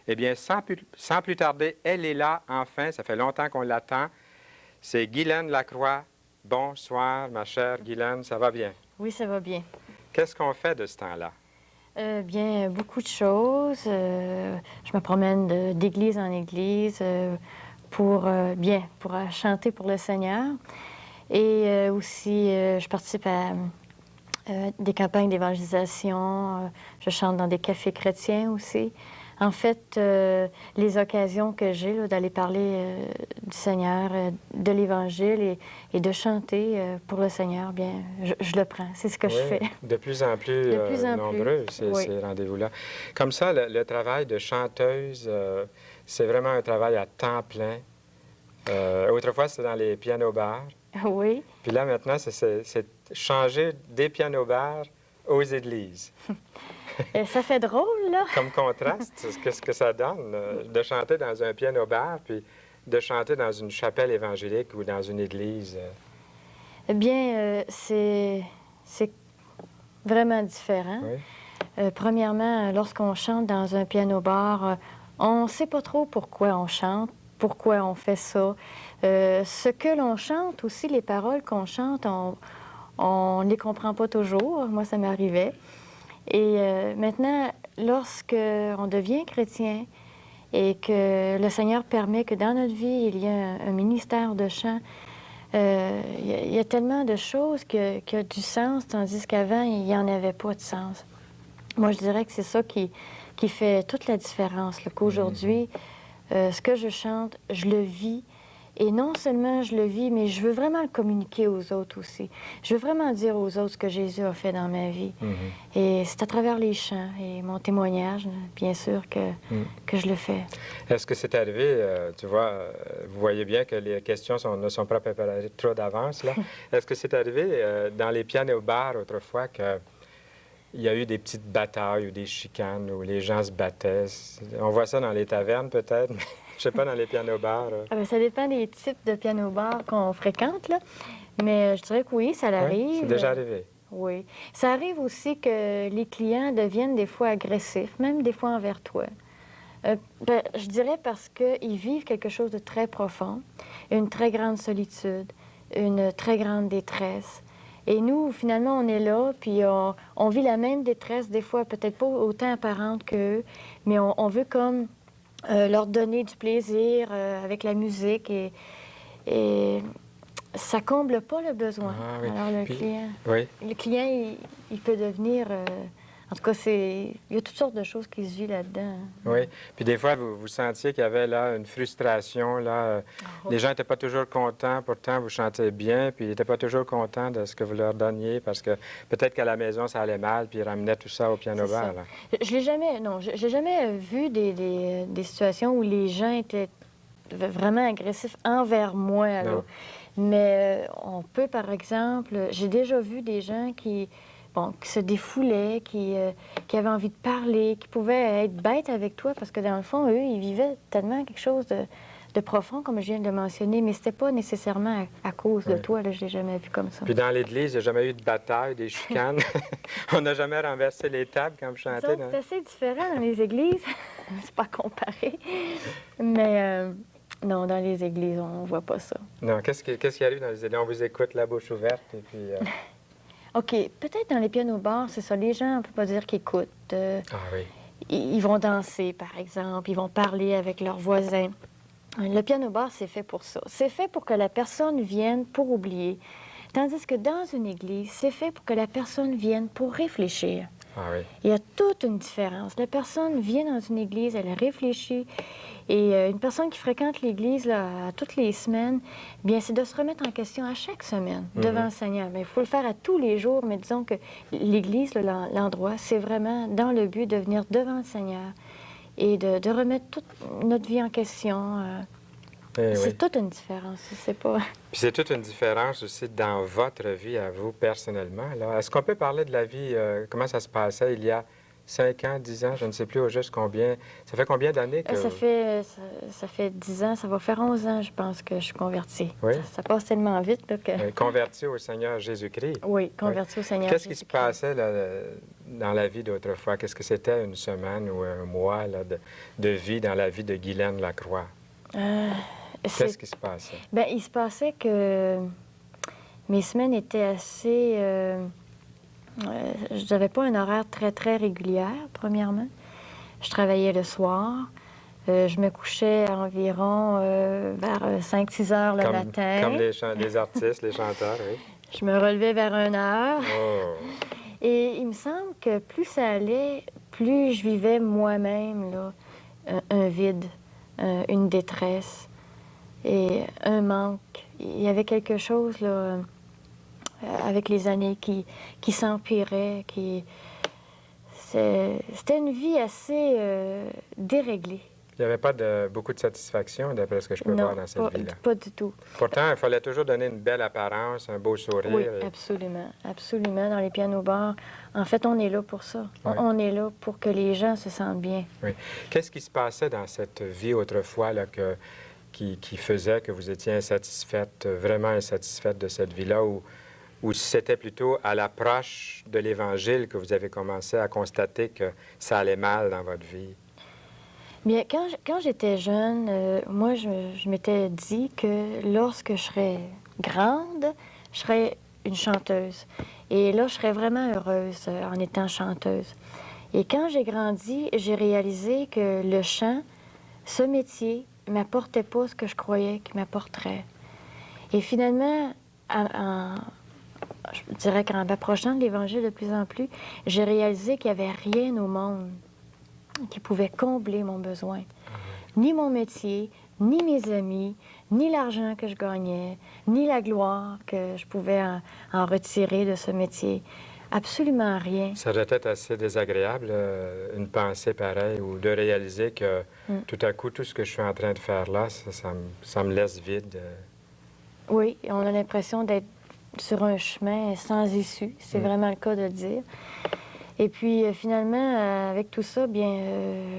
Eh bien, sans plus tarder, elle est là, enfin. Ça fait longtemps qu'on l'attend. C'est Guylaine Lacroix. Bonsoir, ma chère Guylaine. Ça va bien? Oui, ça va bien. Qu'est-ce qu'on fait de ce temps-là? Bien, beaucoup de choses. Je me promène d'église en église pour chanter pour le Seigneur. Et aussi, je participe à des campagnes d'évangélisation. Je chante dans des cafés chrétiens aussi. En fait, les occasions que j'ai d'aller parler du Seigneur, de l'Évangile et de chanter pour le Seigneur, bien, je le prends. C'est ce que je fais. De plus en plus, De plus en nombreux, plus, oui. ces rendez-vous-là. Comme ça, le travail de chanteuse, c'est vraiment un travail à temps plein. Autrefois, c'était dans les pianos-bars. Oui. Puis là, maintenant, c'est changer des pianos-bars aux églises. Ça fait drôle, là. Comme contraste, qu'est-ce que ça donne de chanter dans un piano-bar puis de chanter dans une chapelle évangélique ou dans une église? Eh bien, c'est vraiment différent. Oui. Premièrement, lorsqu'on chante dans un piano-bar, on ne sait pas trop pourquoi on chante, pourquoi on fait ça. Ce que l'on chante aussi, les paroles qu'on chante, on ne les comprend pas toujours. Moi, ça m'arrivait. Et maintenant, lorsque on devient chrétien et que le Seigneur permet que dans notre vie, il y a un ministère de chant, il y a tellement de choses qui ont du sens, tandis qu'avant, il n'y en avait pas de sens. Moi, je dirais que c'est ça qui fait toute la différence, qu'aujourd'hui, ce que je chante, je le vis. Et non seulement je le vis, mais je veux vraiment le communiquer aux autres aussi. Je veux vraiment dire aux autres ce que Jésus a fait dans ma vie. Et c'est à travers les chants et mon témoignage, bien sûr, que je le fais. Est-ce que c'est arrivé, tu vois, vous voyez bien que les questions ne sont pas préparées trop d'avance, là. Est-ce que c'est arrivé dans les pianos-bars autrefois qu'il y a eu des petites batailles ou des chicanes où les gens se battaient? On voit ça dans les tavernes peut-être, mais je sais pas, dans les pianos-bars. Ça dépend des types de piano-bars qu'on fréquente, là. Mais je dirais que oui, ça arrive. Oui, c'est déjà arrivé. Oui. Ça arrive aussi que les clients deviennent des fois agressifs, même des fois envers toi. Je dirais parce qu'ils vivent quelque chose de très profond, une très grande solitude, une très grande détresse. Et nous, finalement, on est là, puis on vit la même détresse, des fois peut-être pas autant apparente qu'eux, mais on veut comme leur donner du plaisir avec la musique et ça comble pas le besoin. Ah, oui. Alors Oui. le client, il peut devenir... en tout cas, il y a toutes sortes de choses qui se vivent là-dedans. Oui. Puis des fois, vous sentiez qu'il y avait là une frustration. Là, les gens n'étaient pas toujours contents. Pourtant, vous chantez bien, puis ils n'étaient pas toujours contents de ce que vous leur donniez parce que peut-être qu'à la maison, ça allait mal, puis ils ramenaient tout ça au piano-bar. Je l'ai jamais... Non, j'ai jamais vu des situations où les gens étaient vraiment agressifs envers moi, là. Mais on peut, par exemple... J'ai déjà vu des gens qui se défoulaient, qui avaient envie de parler, qui pouvaient être bêtes avec toi, parce que dans le fond, eux, ils vivaient tellement quelque chose de profond, comme je viens de le mentionner, mais c'était pas nécessairement à cause de toi, là, je l'ai jamais vu comme ça. Puis dans l'Église, il n'y a jamais eu de bataille, des chicanes. On n'a jamais renversé les tables quand vous chantez. C'est assez différent dans les églises, c'est pas comparé, mais... non, dans les églises, on ne voit pas ça. Non, qu'est-ce qui arrive dans les églises? On vous écoute la bouche ouverte et puis... OK, peut-être dans les pianos-bars, c'est ça. Les gens, on ne peut pas dire qu'ils écoutent. Ah oui. Ils vont danser, par exemple. Ils vont parler avec leurs voisins. Le piano-bar, c'est fait pour ça. C'est fait pour que la personne vienne pour oublier. Tandis que dans une église, c'est fait pour que la personne vienne pour réfléchir. Ah oui. Il y a toute une différence. La personne vient dans une église, elle réfléchit. Et une personne qui fréquente l'église toutes les semaines, bien, c'est de se remettre en question à chaque semaine devant le Seigneur. Mais il faut le faire à tous les jours, mais disons que l'église, l'endroit, c'est vraiment dans le but de venir devant le Seigneur et de remettre toute notre vie en question. C'est toute une différence, c'est pas... Puis c'est toute une différence aussi dans votre vie à vous, personnellement. Est-ce qu'on peut parler de la vie, comment ça se passait il y a 5 ans, 10 ans, je ne sais plus au juste combien. Ça fait combien d'années que... Ça fait 10 ans, ça va faire 11 ans, je pense, que je suis convertie. Oui. Ça passe tellement vite là, que... Convertie au Seigneur Jésus-Christ. Oui, convertie au Seigneur Qu'est-ce qui Jésus-Christ. se passait là, dans la vie d'autrefois? Qu'est-ce que c'était une semaine ou un mois là, de vie dans la vie de Guylaine Lacroix? Qu'est-ce qui se passait? Bien, il se passait que mes semaines étaient assez... je n'avais pas un horaire très, très régulier, premièrement. Je travaillais le soir. Je me couchais environ vers 5-6 heures le matin. Comme les artistes, les chanteurs, oui. Je me relevais vers 1 heure. Oh. Et il me semble que plus ça allait, plus je vivais moi-même là, un vide, une détresse et un manque. Il y avait quelque chose là, avec les années qui s'empirait, C'était une vie assez déréglée. Il n'y avait pas beaucoup de satisfaction, d'après ce que je peux voir dans cette vie-là. Pas du tout. Pourtant, il fallait toujours donner une belle apparence, un beau sourire. Oui, absolument. Absolument, dans les pianos-bars. En fait, on est là pour ça. Oui. On est là pour que les gens se sentent bien. Oui. Qu'est-ce qui se passait dans cette vie autrefois là, qui faisait que vous étiez insatisfaite, vraiment insatisfaite de cette vie-là, ou c'était plutôt à l'approche de l'Évangile que vous avez commencé à constater que ça allait mal dans votre vie? Bien, quand j'étais jeune, moi, je m'étais dit que lorsque je serais grande, je serais une chanteuse. Et là, je serais vraiment heureuse en étant chanteuse. Et quand j'ai grandi, j'ai réalisé que le chant, ce métier, ne m'apportait pas ce que je croyais qu'il m'apporterait. Et finalement, je dirais qu'en m'approchant de l'Évangile de plus en plus, j'ai réalisé qu'il n'y avait rien au monde qui pouvait combler mon besoin. Ni mon métier, ni mes amis, ni l'argent que je gagnais, ni la gloire que je pouvais en retirer de ce métier. Absolument rien. Ça doit être assez désagréable, une pensée pareille, ou de réaliser que tout à coup, tout ce que je suis en train de faire là, ça me laisse vide. Oui, on a l'impression d'être sur un chemin sans issue. C'est vraiment le cas de le dire. Et puis, finalement, avec tout ça, bien,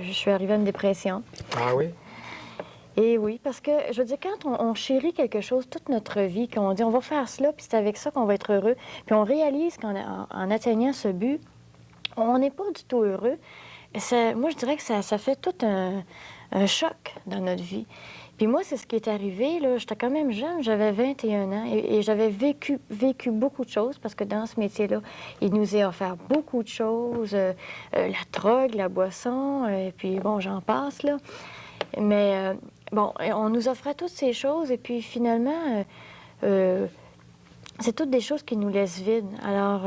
je suis arrivée à une dépression. Ah oui? Et oui, parce que, je veux dire, quand on chérit quelque chose toute notre vie, qu'on dit on va faire cela, puis c'est avec ça qu'on va être heureux, puis on réalise qu'en atteignant ce but, on n'est pas du tout heureux, moi, je dirais que ça fait tout un choc dans notre vie. Puis moi, c'est ce qui est arrivé, là, j'étais quand même jeune, j'avais 21 ans, et j'avais vécu beaucoup de choses, parce que dans ce métier-là, il nous est offert beaucoup de choses, la drogue, la boisson, et puis bon, j'en passe, là. Mais bon, on nous offrait toutes ces choses, et puis finalement, c'est toutes des choses qui nous laissent vides. Alors...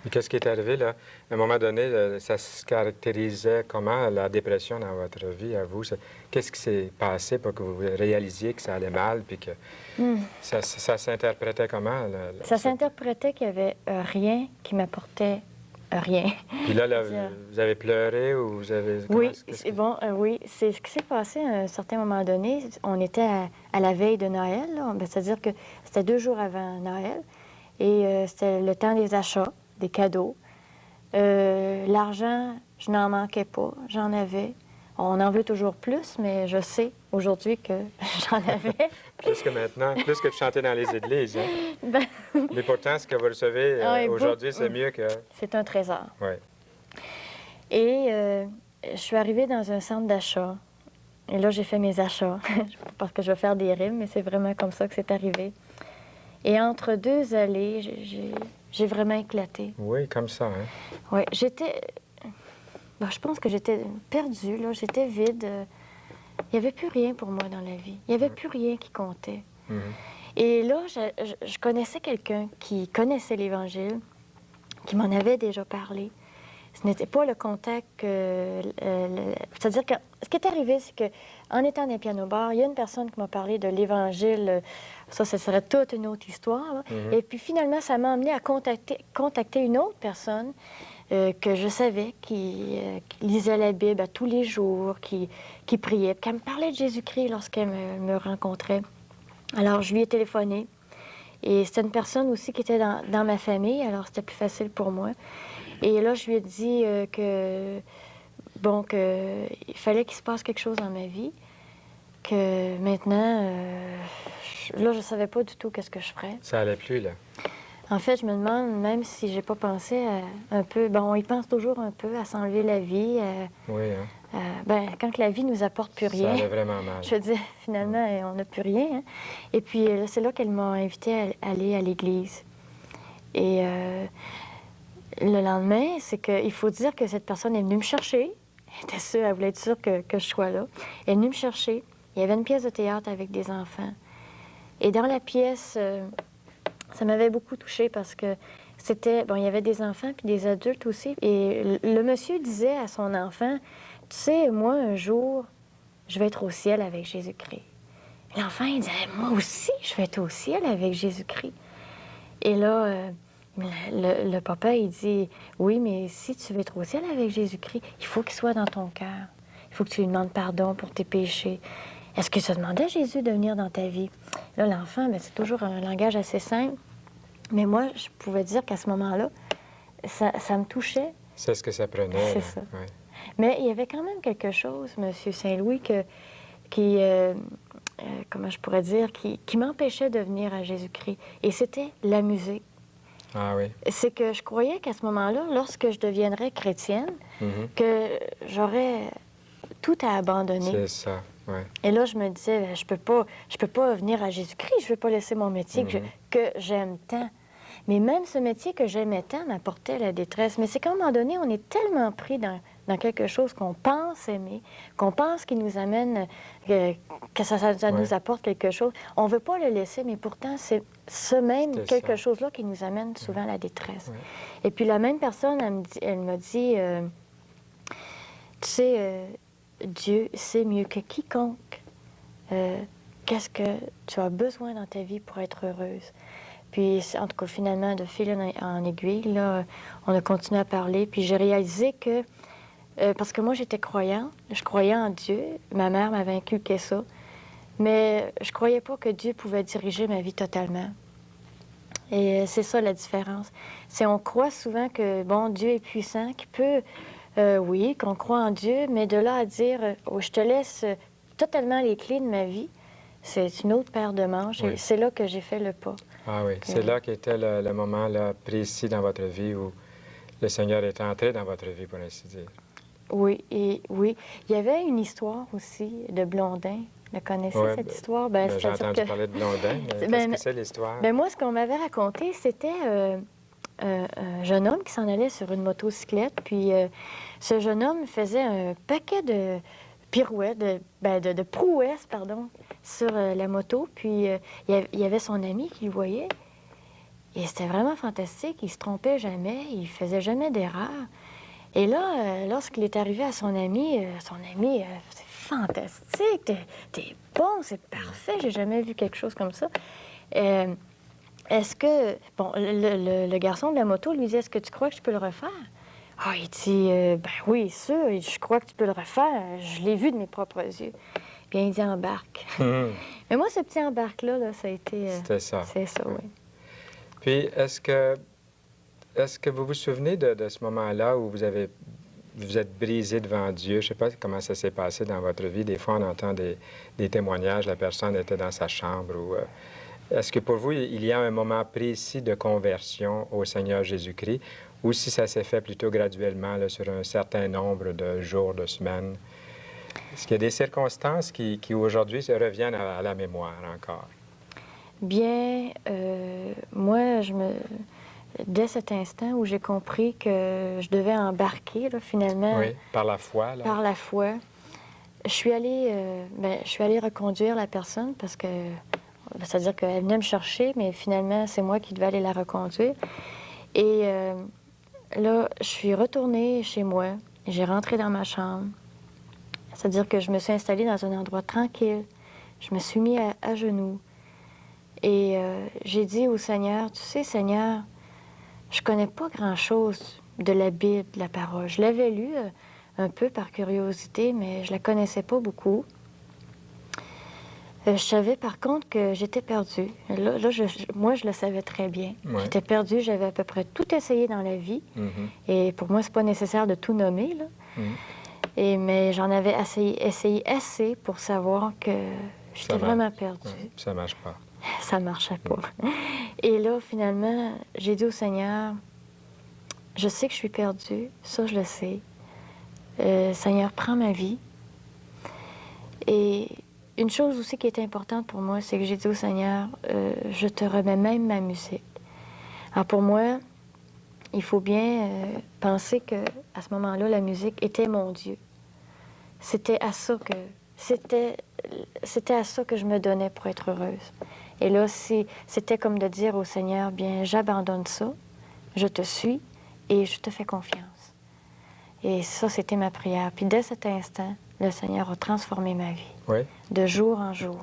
Et qu'est-ce qui est arrivé, là? À un moment donné, ça se caractérisait comment, la dépression dans votre vie, à vous? Qu'est-ce qui s'est passé pour que vous réalisiez que ça allait mal, puis que ça s'interprétait comment? Ça s'interprétait qu'il n'y avait rien qui m'apportait rien. Puis là, vous avez pleuré ou vous avez... Oui, c'est bon, oui. C'est ce qui s'est passé à un certain moment donné. On était à la veille de Noël, là. C'est-à-dire que c'était 2 jours avant Noël, et c'était le temps des achats, des cadeaux. L'argent, je n'en manquais pas, j'en avais. On en veut toujours plus, mais je sais aujourd'hui que j'en avais. Plus que maintenant, plus que de chanter dans les églises. Hein? Ben... Mais pourtant, ce que vous recevez aujourd'hui, c'est mieux que... C'est un trésor. Oui. Et je suis arrivée dans un centre d'achat. Et là, j'ai fait mes achats. Parce que je vais faire des rimes, mais c'est vraiment comme ça que c'est arrivé. Et entre 2 allées, j'ai vraiment éclaté. Oui, comme ça, hein? Oui, j'étais... Bon, je pense que j'étais perdue, là. J'étais vide. Il n'y avait plus rien pour moi dans la vie. Il n'y avait plus rien qui comptait. Et là, je connaissais quelqu'un qui connaissait l'Évangile, qui m'en avait déjà parlé. Ce n'était pas le contact c'est-à-dire que ce qui est arrivé, c'est qu'en étant dans un piano-bar, il y a une personne qui m'a parlé de l'Évangile. Ça serait toute une autre histoire. Là. Et puis finalement, ça m'a amené à contacter une autre personne que je savais, qui lisait la Bible à tous les jours, qui priait, puis qu'elle me parlait de Jésus-Christ lorsqu'elle me rencontrait. Alors, je lui ai téléphoné. Et c'était une personne aussi qui était dans ma famille, alors c'était plus facile pour moi. Et là, je lui ai dit qu'il fallait qu'il se passe quelque chose dans ma vie, que maintenant, là, je ne savais pas du tout qu'est-ce que je ferais. Ça allait plus, là? En fait, je me demande même si j'ai pas pensé un peu... Bon, on y pense toujours un peu à s'enlever la vie. Oui, hein? Ben, quand la vie nous apporte plus Ça rien, allait vraiment mal. je veux dire, finalement, on n'a plus rien. Hein. Et puis, c'est là qu'elle m'a invitée à aller à l'église. Et le lendemain, c'est qu'il faut dire que cette personne est venue me chercher. Elle était sûre, elle voulait être sûre que je sois là. Elle est venue me chercher. Il y avait une pièce de théâtre avec des enfants. Et dans la pièce, ça m'avait beaucoup touchée parce que c'était... Bon, il y avait des enfants puis des adultes aussi. Et le monsieur disait à son enfant, « Tu sais, moi, un jour, je vais être au ciel avec Jésus-Christ. » L'enfant, il disait, « Moi aussi, je vais être au ciel avec Jésus-Christ. » Et là, le papa, il dit, « Oui, mais si tu veux être au ciel avec Jésus-Christ, il faut qu'il soit dans ton cœur. Il faut que tu lui demandes pardon pour tes péchés. Est-ce que tu as demandé à Jésus de venir dans ta vie? » Là, l'enfant, bien, c'est toujours un langage assez simple. Mais moi, je pouvais dire qu'à ce moment-là, ça me touchait. C'est ce que ça prenait. C'est là. ça. Ouais. Mais il y avait quand même quelque chose, M. Saint-Louis, qui comment je pourrais dire, qui m'empêchait de venir à Jésus-Christ. Et c'était la musique. Ah oui. C'est que je croyais qu'à ce moment-là, lorsque je deviendrais chrétienne, que j'aurais tout à abandonner. C'est ça, oui. Et là, je me disais, ben, je peux pas venir à Jésus-Christ, je ne veux pas laisser mon métier que j'aime tant. Mais même ce métier que j'aimais tant m'apportait la détresse. Mais c'est qu'à un moment donné, on est tellement pris dans quelque chose qu'on pense aimer, qu'on pense qu'il nous amène, que ça nous apporte quelque chose. On ne veut pas le laisser, mais pourtant, c'est ce même quelque chose-là qui nous amène souvent à la détresse. Ouais. Et puis la même personne, elle m'a dit, tu sais, Dieu sait mieux que quiconque qu'est-ce que tu as besoin dans ta vie pour être heureuse. Puis, en tout cas, finalement, de fil en aiguille, là, on a continué à parler. Puis j'ai réalisé que, parce que moi, j'étais croyante, je croyais en Dieu. Ma mère m'avait inculqué ça. Mais je croyais pas que Dieu pouvait diriger ma vie totalement. Et c'est ça la différence. C'est on croit souvent que, bon, Dieu est puissant, qu'il peut... oui, qu'on croit en Dieu, mais de là à dire oh, je te laisse totalement les clés de ma vie, c'est une autre paire de manches. Oui. Et c'est là que j'ai fait le pas. Ah oui, c'est là qu'était le moment là, précis dans votre vie où le Seigneur est entré dans votre vie, pour ainsi dire. Oui, et oui. Il y avait une histoire aussi de Blondin. Vous connaissez cette histoire? J'ai entendu parler de Blondin, mais qu'est-ce que c'est l'histoire? Bien, moi, ce qu'on m'avait raconté, c'était un jeune homme qui s'en allait sur une motocyclette, puis ce jeune homme faisait un paquet de pirouettes, de prouesses, pardon, sur la moto, puis il y avait son ami qui le voyait, et c'était vraiment fantastique, il se trompait jamais, il faisait jamais d'erreur. Et là, lorsqu'il est arrivé à son ami, c'est fantastique, t'es bon, c'est parfait, j'ai jamais vu quelque chose comme ça. Est-ce que... Bon, le garçon de la moto lui dit, est-ce que tu crois que je peux le refaire? Ah, il dit, ben oui, sûr, je crois que tu peux le refaire. Je l'ai vu de mes propres yeux. Bien, il dit, embarque. Mais moi, ce petit embarque-là, là, ça a été... C'était ça. C'est ça, oui. Puis, est-ce que vous vous souvenez de ce moment-là où vous êtes brisé devant Dieu? Je ne sais pas comment ça s'est passé dans votre vie. Des fois, on entend des témoignages, la personne était dans sa chambre ou... Est-ce que pour vous, il y a un moment précis de conversion au Seigneur Jésus-Christ ou si ça s'est fait plutôt graduellement là, sur un certain nombre de jours, de semaines? Est-ce qu'il y a des circonstances qui aujourd'hui se reviennent à la mémoire encore? Bien, moi, dès cet instant où j'ai compris que je devais embarquer, là, finalement... Oui, par la foi, là. Par la foi. Je suis allée reconduire la personne parce que... C'est-à-dire qu'elle venait me chercher, mais finalement, c'est moi qui devais aller la reconduire. Et là, je suis retournée chez moi. J'ai rentré dans ma chambre. C'est-à-dire que je me suis installée dans un endroit tranquille. Je me suis mis à genoux. Et j'ai dit au Seigneur, tu sais, Seigneur, je connais pas grand-chose de la Bible, de la parole. Je l'avais lu un peu par curiosité, mais je la connaissais pas beaucoup. Je savais par contre que j'étais perdue. Là, moi, je le savais très bien. Ouais. J'étais perdue, j'avais à peu près tout essayé dans la vie. Et pour moi, c'est pas nécessaire de tout nommer, là. Mais j'en avais essayé assez pour savoir que j'étais vraiment perdue. Ça marche pas. Ça ne marchait pas. Et là, finalement, j'ai dit au Seigneur, je sais que je suis perdue, ça je le sais. Seigneur, prends ma vie. Et une chose aussi qui est importante pour moi, c'est que j'ai dit au Seigneur, je te remets même ma musique. Alors pour moi, il faut bien penser que à ce moment-là, la musique était mon Dieu. C'était à ça que je me donnais pour être heureuse. Et là, c'était comme de dire au Seigneur, bien, j'abandonne ça, je te suis et je te fais confiance. Et ça, c'était ma prière. Puis dès cet instant, le Seigneur a transformé ma vie, Oui. de jour en jour.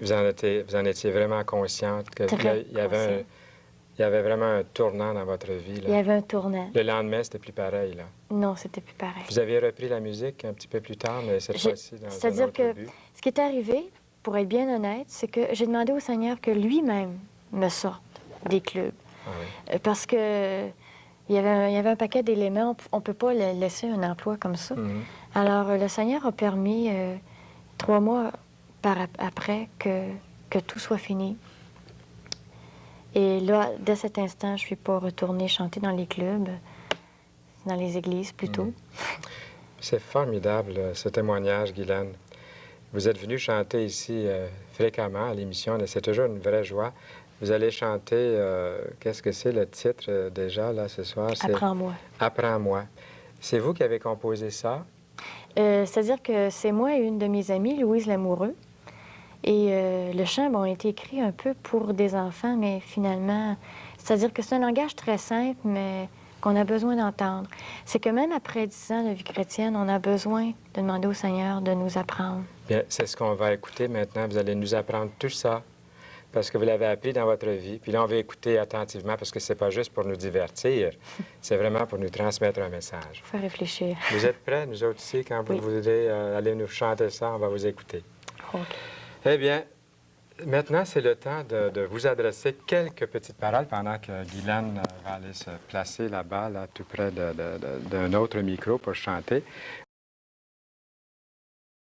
Vous en étiez vraiment consciente que Très il y avait vraiment un tournant dans votre vie, Il y là. avait un tournant. Le lendemain, c'était plus pareil, là. Non, c'était plus pareil. Vous avez repris la musique un petit peu plus tard, mais cette fois-ci dans un C'est-à-dire autre que but. ce qui est arrivé, pour être bien honnête, c'est que j'ai demandé au Seigneur que lui-même me sorte des clubs. Ah oui. Parce que il y avait un paquet d'éléments. On ne peut pas laisser un emploi comme ça. Mhm. Alors, le Seigneur a permis, 3 mois après, que tout soit fini. Et là, dès cet instant, je ne suis pas retournée chanter dans les clubs, dans les églises plutôt. Mhm. C'est formidable, ce témoignage, Guylaine. Vous êtes venu chanter ici fréquemment à l'émission, et c'est toujours une vraie joie. Vous allez chanter, qu'est-ce que c'est le titre déjà, là, ce soir? Apprends-moi. Apprends-moi. C'est vous qui avez composé ça? C'est-à-dire que c'est moi et une de mes amies, Louise Lamoureux. Et le chant, bon, a été écrit un peu pour des enfants, mais finalement, c'est-à-dire que c'est un langage très simple, mais qu'on a besoin d'entendre. C'est que même après 10 ans de vie chrétienne, on a besoin de demander au Seigneur de nous apprendre. Bien, c'est ce qu'on va écouter maintenant. Vous allez nous apprendre tout ça parce que vous l'avez appris dans votre vie. Puis là, on va écouter attentivement parce que c'est pas juste pour nous divertir, c'est vraiment pour nous transmettre un message. Il faut réfléchir. Vous êtes prêts, nous autres aussi, quand vous Oui. voudrez aller nous chanter ça, on va vous écouter. OK. Eh bien, maintenant, c'est le temps de vous adresser quelques petites paroles pendant que Guylaine va aller se placer là-bas, là, tout près d'un autre micro pour chanter.